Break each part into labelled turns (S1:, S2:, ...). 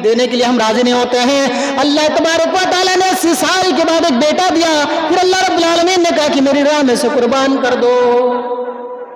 S1: دینے کے لیے ہم راضی نہیں ہوتے ہیں۔ اللہ تبارک و تعالیٰ نے 80 سال کے بعد ایک بیٹا دیا، پھر اللہ رب العالمین نے کہا کہ میری راہ میں سے قربان کر دو۔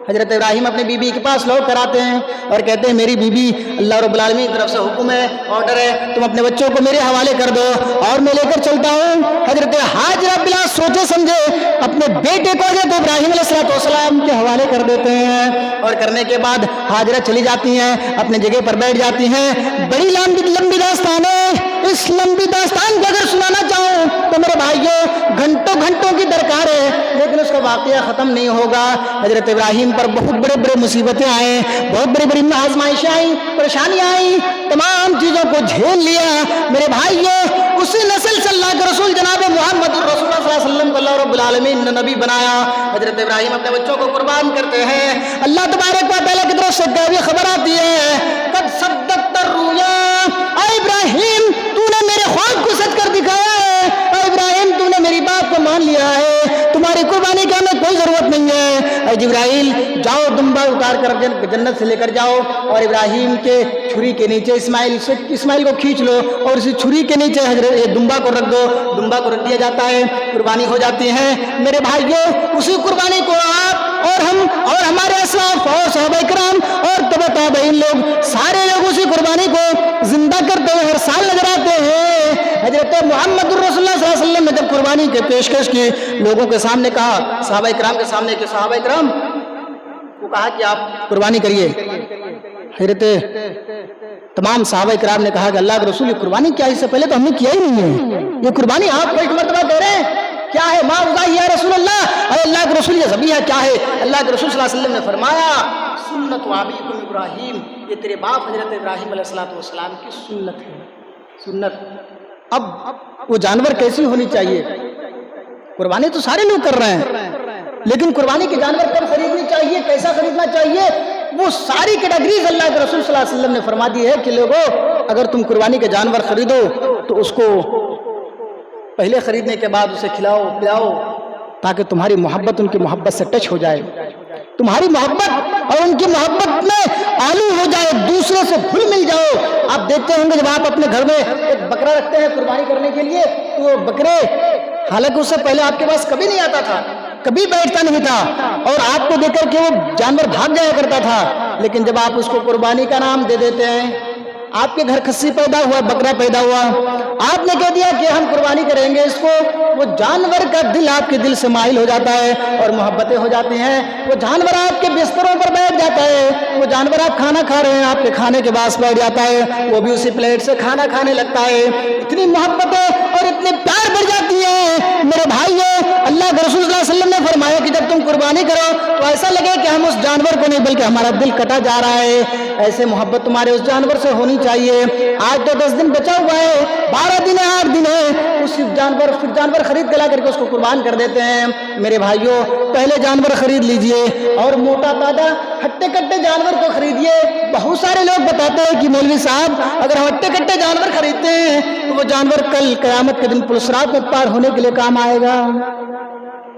S1: حضرت ابراہیم اپنی بیوی کے پاس لوٹ کر آتے ہیں اور کہتے ہیں میری بیوی، اللہ رب العالمین کی طرف سے حکم ہے، آرڈر ہے، تم اپنے بچوں کو میرے حوالے کر دو اور میں لے کر چلتا ہوں۔ حضرت حاجرہ بلا سوچے سمجھے اپنے بیٹے کو حضرت ابراہیم علیہ السلام کے حوالے کر دیتے ہیں، اور کرنے کے بعد حاجرہ چلی جاتی ہیں، اپنے جگہ پر بیٹھ جاتی ہیں۔ بڑی لمبی داستان ہے، اس لمبی داستان کو اگر سنانا چاہوں تو میرے بھائیوں گھنٹوں کی درکار ہے، لیکن اس کا واقعہ ختم نہیں ہوگا۔ حضرت ابراہیم پر بہت بڑے مصیبتیں آئیں، بہت بڑی آزمائشیں آئیں، پریشانیاں آئیں، تمام چیزوں کو جھیل لیا۔ میرے بھائیوں اسی نسل سے اللہ کے رسول جناب محمد رسول اللہ صلی اللہ علیہ وسلم کو اللہ رب العالمین نے نبی بنایا۔ حضرت ابراہیم اپنے بچوں کو قربان کرتے ہیں، اللہ تبارک و تعالیٰ کی طرف سے خبر آتی ہے، قد صدقت الرؤیا، اے ابراہیم تو نے میرے خواب کو سچ کر دکھایا ہے، اے ابراہیم تو نے میری بات کو مان لیا ہے، تمہاری قربانی کی ہمیں کوئی ضرورت نہیں ہے۔ اے جبرائیل جاؤ دمبا اتار کر جنت سے لے کر جاؤ اور ابراہیم کے چھری کے نیچے اسماعیل کو کھینچ لو اور اسی چھری کے نیچے حضرت دمبا کو رکھ دو، دمبا کو رکھ دیا جاتا ہے، قربانی ہو جاتی ہے۔ میرے بھائیوں اسی قربانی کو آپ اور ہم اور ہمارے اسلاف اور صحابہ کرام اور تبع تابعین لوگ سارے لوگ اسی قربانی کو زندہ کرتے ہوئے ہر سال نظر آتے ہیں۔ حضرت محمد الرسول اللہ صلی اللہ علیہ وسلم نے جب قربانی کے پیشکش کی، لوگوں کے سامنے کہا، صحابہ کرام کے سامنے کہ صحابہ کرام کو کہا کہ آپ قربانی کریے۔ حضرت تمام صحابہ کرام نے کہا کہ اللہ کے رسول یہ قربانی کیا ہے، اس سے پہلے تو ہم نے کیا ہی نہیں ہے، یہ قربانی آپ کو ایک مرتبہ کہہ رہے ہیں کیا ہے؟ ما اضاحی یا رسول اللہ، اے اللہ کے رسول یہ ذبیحہ کیا ہے؟ اللہ کے رسول صلی اللہ علیہ وسلم نے فرمایا سنت ابیکم ابراہیم، یہ تیرے باپ حضرت ابراہیم علیہ السلام کی سنت ہے، سنت۔ اب وہ جانور کیسی ہونی چاہیے؟ قربانی تو سارے لوگ کر رہے ہیں، لیکن قربانی کے جانور کب خریدنی چاہیے، کیسا خریدنا چاہیے، وہ ساری کیٹیگریز اللہ کے رسول صلی اللہ علیہ وسلم نے فرما دی ہے کہ لوگوں اگر تم قربانی کے جانور خریدو تو اس کو پہلے خریدنے کے بعد اسے کھلاؤ پلاؤ تاکہ تمہاری محبت ان کی محبت سے ٹچ ہو جائے، تمہاری محبت اور ان کی محبت میں آلو ہو جائے، دوسرے سے گھل مل جاؤ۔ آپ دیکھتے ہوں گے جب آپ اپنے گھر میں ایک بکرا رکھتے ہیں قربانی کرنے کے لیے تو وہ بکرے حالانکہ اس سے پہلے آپ کے پاس کبھی نہیں آتا تھا، کبھی بیٹھتا نہیں تھا اور آپ کو دیکھ کر کے وہ جانور بھاگ جایا کرتا تھا، لیکن جب آپ اس کو قربانی کا نام دے دیتے ہیں، آپ کے گھر خصی پیدا ہوا، بکرا پیدا ہوا، آپ نے کہہ دیا کہ ہم قربانی کریں گے اس کو، وہ جانور کا دل آپ کے دل سے مائل ہو جاتا ہے اور محبتیں ہو جاتی ہیں، وہ جانور آپ کے بستروں پر بیٹھ جاتا ہے، وہ جانور آپ کھانا کھا رہے ہیں آپ کے کھانے کے پاس بیٹھ جاتا ہے، وہ بھی اسی پلیٹ سے کھانا کھانے لگتا ہے۔ اتنی محبتیں اور اتنے پیار بڑھ جاتی ہیں میرے بھائیوں۔ اللہ کے رسول صلی اللہ علیہ وسلم نے فرمایا کہ جب تم قربانی کرو تو ایسا لگے کہ ہم اس جانور کو نہیں بلکہ ہمارا دل کٹا جا رہا ہے، ایسے محبت تمہارے اس جانور سے ہونی چاہیے۔ آج تو 10 دن بچا ہوا ہے، 12 دن ہے، 8 دن ہے، اس جانور خرید کے لا کر کے اس کو قربان کر دیتے ہیں۔ میرے بھائیوں پہلے جانور خرید لیجئے اور موٹا تازہ ہٹے کٹے جانور کو خریدیے۔ بہت سارے لوگ بتاتے ہیں کہ مولوی صاحب اگر ہم ہٹے کٹے جانور خریدتے ہیں تو وہ جانور کل قیامت کے دن پلسرات میں پار ہونے کے لیے کام آئے گا۔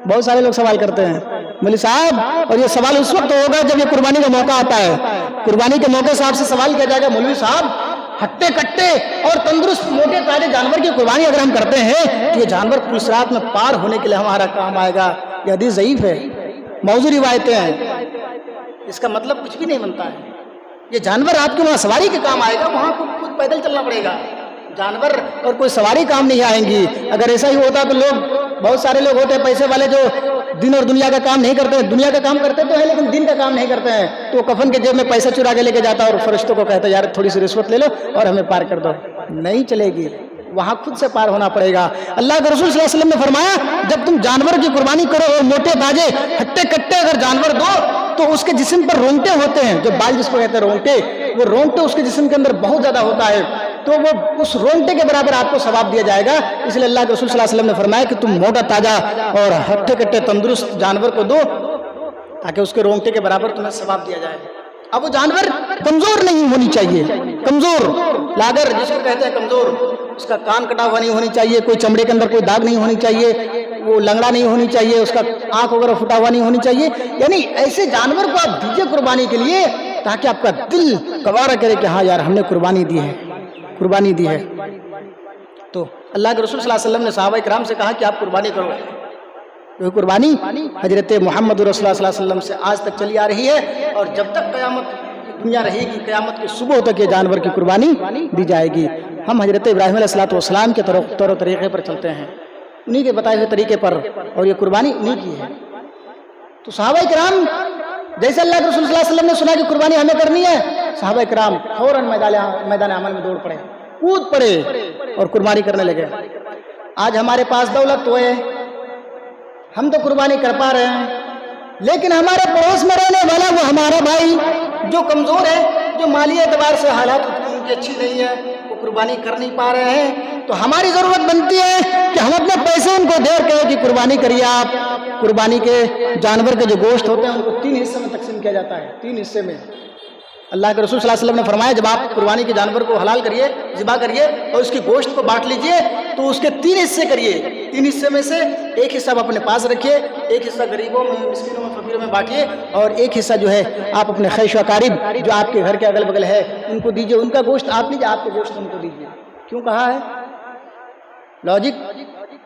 S1: بہت سارے لوگ سوال کرتے ہیں مولوی صاحب، اور یہ سوال اس وقت ہوگا جب یہ قربانی کا موقع آتا ہے، قربانی کے موقع سے آپ سے سوال کیا جائے گا مولوی صاحب ہٹے کٹے اور تندرست موٹے تازے جانور کی قربانی اگر ہم کرتے ہیں تو یہ جانور پلسرات میں پار ہونے کے لیے ہمارا کام آئے گا۔ یہ حدیث ضعیف ہے، موضوع روایتیں ہیں، اس کا مطلب کچھ بھی نہیں بنتا ہے۔ یہ جانور آپ کے وہاں سواری کے کام آئے گا، وہاں خود پیدل چلنا پڑے گا، جانور اور کوئی سواری کام نہیں آئیں گی۔ اگر ایسا ہی ہوتا تو بہت سارے لوگ ہوتے ہیں پیسے والے جو دن اور دنیا کا کام نہیں کرتے، دنیا کا کام کرتے تو ہے لیکن دن کا کام نہیں کرتے ہیں، تو کفن کے جیب میں پیسہ چرا کے لے کے جاتا اور فرشتوں کو کہتا یار تھوڑی سی رشوت لے لو اور ہمیں پار کر دو۔ نہیں چلے گی، وہاں خود سے پار ہونا پڑے گا۔ اللہ کے رسول صلی اللہ علیہ وسلم نے فرمایا جب تم جانور کی قربانی کرو اور موٹے تازے ہٹے کٹے اگر جانور دو تو اس کے جسم پر رونگٹے ہوتے ہیں، جو بال جس کو کہتے ہیں رونگٹے، وہ رونگٹے اس کے جسم کے اندر بہت زیادہ ہوتا ہے، تو وہ اس رونگٹے کے برابر آپ کو ثواب دیا جائے گا۔ اس لیے اللہ کے رسول صلی اللہ علیہ وسلم نے فرمایا کہ تم موٹا تازہ اور ہٹے کٹے تندرست جانور کو دو تاکہ اس کے رونگٹے کے برابر تمہیں ثواب دیا جائے۔ اب وہ جانور کمزور نہیں ہونی چاہیے، کمزور لاگر جس کو کہتے ہیں کمزور، اس کا کان کٹا ہوا نہیں ہونی چاہیے، کوئی چمڑے کے اندر کوئی داغ نہیں ہونی چاہیے، وہ لنگڑا نہیں ہونی چاہیے، اس کا آنکھ وغیرہ پھٹا ہوا نہیں ہونی چاہیے، یعنی ایسے جانور کو آپ دیجیے قربانی کے لیے تاکہ آپ کا دل گوارا کرے کہ ہاں یار ہم نے قربانی دی ہے۔ قربانی دی ہے۔ تو اللہ کے رسول صلی اللہ علیہ وسلم نے صحابہ کرام سے کہا کہ آپ قربانی کرو۔ یہ قربانی حضرت محمد رسول اللہ صلی اللہ علیہ وسلم سے آج تک چلی آ رہی ہے، اور جب تک قیامت دنیا رہے گی، قیامت کی صبح تک یہ جانور کی قربانی دی جائے گی۔ ہم حضرت ابراہیم علیہ السلام کے طور و طریقے پر چلتے ہیں، انہی کے بتائے ہوئے طریقے پر، اور یہ قربانی انہی کی ہے۔ تو صحابہ کرام جیسے اللہ کے رسول صلی اللہ علیہ وسلم نے سنا کہ قربانی ہمیں کرنی ہے، صحابہ کرام فوراً میدان عمل میں دوڑ پڑے، کود پڑے اور قربانی کرنے لگے۔ آج ہمارے پاس دولت تو ہے، ہم تو قربانی کر پا رہے ہیں، لیکن ہمارے پڑوس میں رہنے والا وہ ہمارا بھائی جو کمزور ہے، جو مالی اعتبار سے حالات ان کی اچھی نہیں ہے، وہ قربانی کر نہیں پا رہے ہیں، تو ہماری ضرورت بنتی ہے کہ ہم اپنے پیسے ان کو دے کر کہ قربانی کریے آپ۔ قربانی کے جانور کے جو گوشت ہوتے ہیں ان کو 3 حصے میں تقسیم کیا جاتا ہے، 3 حصے میں۔ اللہ کے رسول صلی اللہ علیہ وسلم نے فرمایا جب آپ قربانی کے جانور کو حلال کریے، ذبح کریے اور اس کے گوشت کو بانٹ لیجئے تو اس کے 3 حصے کریے، 3 حصے میں سے ایک حصہ آپ اپنے پاس رکھیے، ایک حصہ غریبوں میں، مسکینوں میں، فقیروں میں بانٹیے، اور ایک حصہ جو ہے آپ اپنے خیش و اقارب جو آپ کے گھر کے اگل بگل ہے ان کو دیجئے، ان کا گوشت آپ لیجئے، آپ کے گوشت ان کو دیجئے۔ کیوں کہا ہے؟ لاجک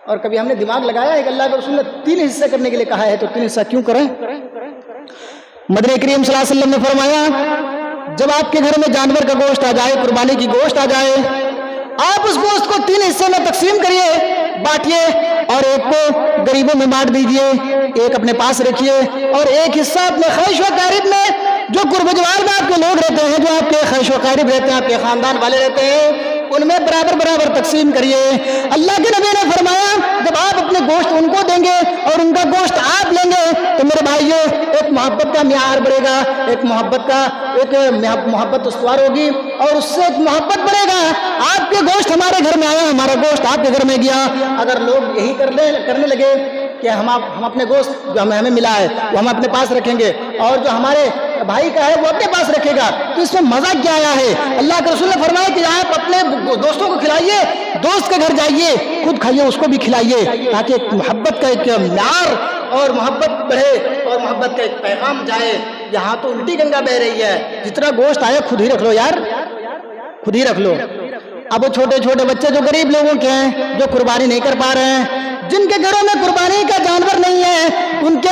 S1: اور کبھی ہم نے دماغ لگایا ہے کہ اللہ کے رسول نے 3 حصے کرنے کے لیے کہا ہے تو 3 حصہ کیوں کریں؟ مدنی کریم صلی اللہ علیہ وسلم نے فرمایا جب آپ کے گھر میں جانور کا گوشت آ جائے، قربانی کی گوشت آ جائے، آپ اس گوشت کو 3 حصے میں تقسیم کریے، بانٹیے، اور ایک کو غریبوں میں بانٹ دیجئے، ایک اپنے پاس رکھیے، اور ایک حصہ اپنے خیش و اقارب میں جو قرب جوار میں آپ کے لوگ رہتے ہیں، جو آپ کے خیش و اقارب رہتے ہیں، آپ کے خاندان والے رہتے ہیں، ان میں برابر تقسیم کریے۔ اللہ کے نبی نے فرمایا جب آپ اپنے گوشت ان کو دیں گے اور ان کا گوشت آپ لیں گے تو میرے بھائیو ایک محبت کا معیار بڑھے گا، ایک محبت استوار ہوگی، اور اس سے ایک محبت بڑھے گا۔ آپ کے گوشت ہمارے گھر میں آیا، ہمارا گوشت آپ کے گھر میں گیا۔ اگر لوگ یہی کرنے لگے کہ ہم اپنے گوشت جو ہمیں ملا ہے وہ ہم اپنے پاس رکھیں گے، اور جو ہمارے بھائی کا ہے وہ اپنے پاس رکھے گا، تو اس میں مزہ کیا آیا ہے؟ اللہ کے رسول نے فرمایا کہ آپ اپنے دوستوں کو کھلائیے، دوست کے گھر جائیے، خود کھائیے، اس کو بھی کھلائیے، تاکہ ایک محبت کا ایک معیار اور محبت بڑھے اور محبت کا ایک پیغام جائے۔ یہاں تو الٹی گنگا بہ رہی ہے، جتنا گوشت آیا خود ہی رکھ لو یار، خود ہی رکھ لو۔ اب وہ چھوٹے بچے جو غریب لوگوں کے ہیں، جو قربانی نہیں کر پا رہے ہیں، جن کے گھروں میں قربانی کا جانور نہیں ہے، ان کے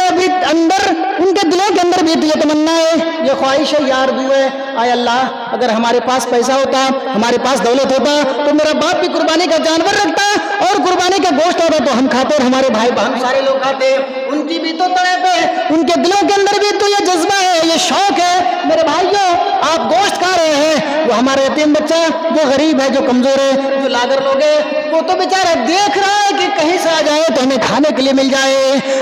S1: دلوں کے اندر بھی تو یہ تمنا ہے، یہ خواہش ہے، یہ آرزو ہے، آئے اللہ اگر ہمارے پاس پیسہ ہوتا، ہمارے پاس دولت ہوتا تو میرا باپ بھی قربانی کا جانور رکھتا اور قربانی کا گوشت ہوتا تو ہم کھاتے اور ہمارے بھائی بہن سارے لوگ کھاتے۔ ان کی بھی تو طرف ہے، ان کے دلوں کے اندر بھی تو یہ جذبہ ہے، یہ شوق ہے۔ میرے بھائیوں آپ گوشت کھا رہے ہیں، وہ ہمارا یتیم بچہ جو غریب ہے، جو کمزور ہے، جو لاغر لوگ ہے، وہ تو بیچارہ دیکھ رہا ہے کہ کہیں سے آ جائے تو ہمیں کھانے کے لیے مل جائے۔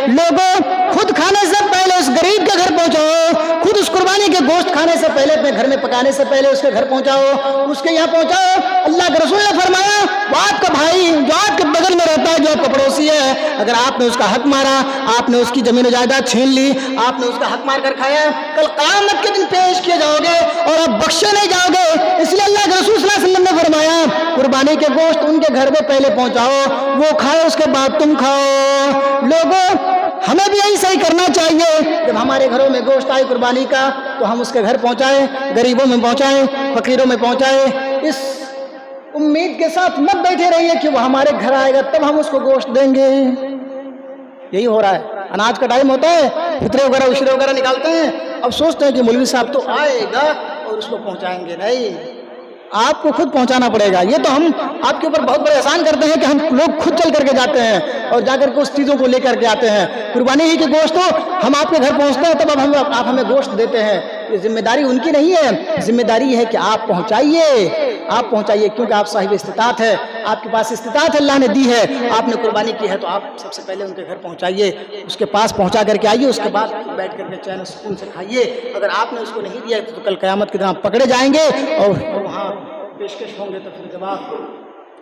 S1: لوگوں خود کھانے سے پہلے اس غریب کے گھر پہنچاؤ، خود اس قربانی کے گوشت کھانے سے پہلے اپنے گھر میں پکانے سے پہلے اس کے گھر پہنچاؤ، اس کے یہاں پہنچاؤ۔ اللہ کے رسول نے فرمایا وہ آپ کا بھائی جو آپ کے بغل میں رہتا ہے، جو آپ کا پڑوسی ہے، اگر آپ نے اس کا حق مارا، آپ نے اس کی زمین و جائیداد چھین لی، آپ نے اس کا حق مار کر کھایا، کل قیامت کے دن پیش کیے جاؤ گے اور آپ بخشے نہیں جاؤ گے۔ اس لیے اللہ کے رسول صلی اللہ علیہ وسلم نے فرمایا قربانی کے گوشت ان کے گھر میں پہلے پہنچاؤ، وہ کھائے اس کے بعد تم کھاؤ۔ لوگوں ہمیں بھی یہی صحیح کرنا چاہیے، جب ہمارے گھروں میں گوشت آئے قربانی کا تو ہم اس کے گھر پہنچائیں، غریبوں میں پہنچائیں، فقیروں میں پہنچائیں۔ اس امید کے ساتھ مت بیٹھے رہیے کہ وہ ہمارے گھر آئے گا تب ہم اس کو گوشت دیں گے۔ یہی ہو رہا ہے، اناج کا ٹائم ہوتا ہے، فطرے وغیرہ عشرے وغیرہ نکالتے ہیں، اب سوچتے ہیں کہ مولوی صاحب تو آئے گا اور اس کو پہنچائیں گے۔ نہیں، آپ کو خود پہنچانا پڑے گا۔ یہ تو ہم آپ کے اوپر بہت بڑے احسان کرتے ہیں کہ ہم لوگ خود چل کر کے جاتے ہیں اور جا کر کے اس چیزوں کو لے کر کے آتے ہیں۔ قربانی ہی کے گوشت ہو، ہم آپ کے گھر پہنچتے ہیں تب اب آپ ہمیں گوشت دیتے ہیں۔ یہ ذمہ داری ان کی نہیں ہے، ذمہ داری ہے کہ آپ پہنچائیے، کیونکہ آپ صاحب استطاعت ہے، آپ کے پاس استطاعت اللہ نے دی ہے، آپ نے قربانی کی ہے تو آپ سب سے پہلے ان کے گھر پہنچائیے، اس کے پاس پہنچا کر کے آئیے، اس کے بعد بیٹھ کر کے چین سکون سے کھائیے۔ اگر آپ نے اس کو نہیں دیا تو کل قیامت کے دن آپ پکڑے جائیں گے اور وہاں پیشکش ہوں گے تو پھر جواب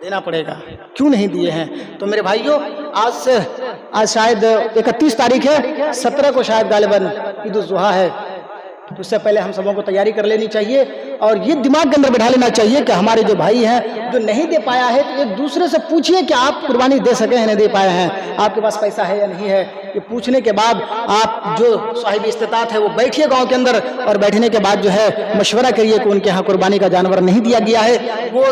S1: دینا پڑے گا، کیوں نہیں دیے ہیں۔ تو میرے بھائیوں آج شاید 31 تاریخ ہے، 17 کو شاید غالباً عید الاضحیٰ ہے، تو اس سے پہلے ہم سبوں کو تیاری کر لینی چاہیے اور یہ دماغ کے اندر بٹھا لینا چاہیے کہ ہمارے جو بھائی ہیں جو نہیں دے پایا ہے تو ایک دوسرے سے پوچھئے کہ آپ قربانی دے سکے ہیں نہیں دے پائے ہیں، آپ کے پاس پیسہ ہے یا نہیں ہے۔ یہ پوچھنے کے بعد آپ جو صاحب استطاعت ہے وہ بیٹھیے گاؤں کے اندر اور بیٹھنے کے بعد جو ہے مشورہ کریے کہ ان کے ہاں قربانی کا جانور نہیں دیا گیا ہے، وہ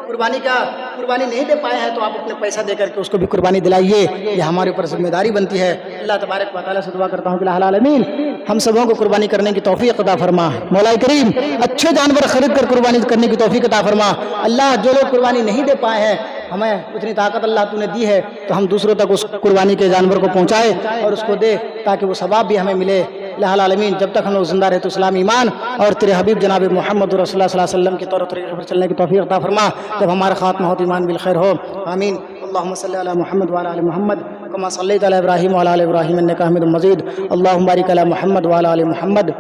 S1: قربانی نہیں دے پائے ہیں تو آپ اپنے پیسہ دے کر کے اس کو بھی قربانی دلائیے، یہ ہمارے اوپر ذمہ داری بنتی ہے۔ اللہ تبارک و تعالیٰ سے دعا کرتا ہوں کہ الہ العالمین ہم سبوں کو قربانی کرنے کی توفیق عطا فرما۔ مولا کریم اچھے جانور خرید کر قربانی کرنے کی توفیق عطا فرما۔ اللہ جو لوگ قربانی نہیں دے پائے ہیں، ہمیں اتنی طاقت اللہ تو نے دی ہے تو ہم دوسروں تک اس قربانی کے جانور کو پہنچائے اور اس کو دے تاکہ وہ ثواب بھی ہمیں ملے۔ الہ العالمین جب تک ہم لوگ زندہ رہے تو اسلام ایمان اور تیرے حبیب جناب محمد رسول اللہ صلی اللہ علیہ وسلم کے طور و طریقے پر چلنے کی توفیق عطا فرما، جب ہمارا خاتمہ ہو تو ایمان بالخیر ہو، آمین۔ اللہم صلی علی محمد وعلی آل محمد کما صلیت علی ابراہیم وعلی آل ابراہیم انک حمید مجید، اللہم بارک علی محمد وعلی آل محمد۔